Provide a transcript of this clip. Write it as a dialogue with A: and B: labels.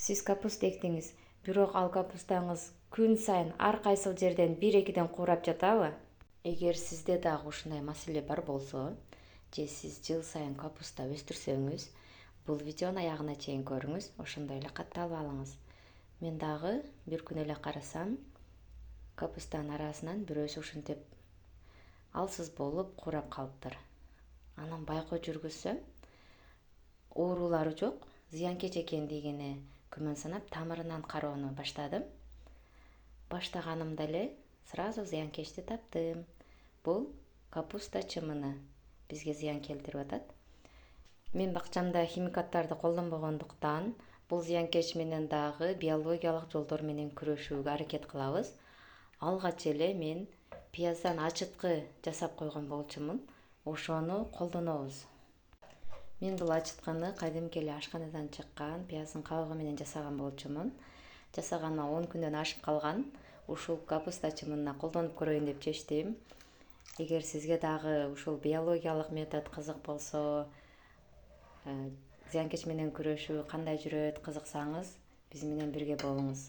A: Сиз капуста эктиңиз, бирок ал капустаңыз күн сайын ар кайсыл жерден 1-2ден курап жатабы? Эгер сизде дагы ушундай маселе бар болсо, же сиз жыл сайын капуста өстүрсөңүз, бул видеону аягына чейин көрүңүз, ошондой эле катталып алыңыз. Мен дагы бир күн эле карасам, капустанын арасынан бирөөсү ушинтип алсыз болуп курап калыптыр. Анан байкоо жүргүзсөм, оорулары жок, зыянкеч экендигине күмөн санап тамырынан кароону баштадым. Баштаганымда эле сразу зыянкечти таптым. Бул капуста чымыны бизге зыян келтирип атат. Мен бакчамда химикаттарды колдонбогондуктан бул зыянкеч менен дагы биологиялык жолдор менен күрөшүүгө аракет кылабыз. Алгач эле мен пияздан ачыткы жасап койгон болчумун. Ошону колдонобуз. Мен бул ачыткыны кадимки эле ашканадан чыккан пияздын кабыгы менен жасаган болчумун. Жасаганыма 10 күндөн ашып калган. Ушул капуста чымынына колдонуп көрөйүн деп чечтим. Эгер сизге дагы ушул биологиялык метод кызык болсо, зыянкеч менен күрөшүү кандай жүрөт кызыксаңыз, биз менен бирге болуңуз.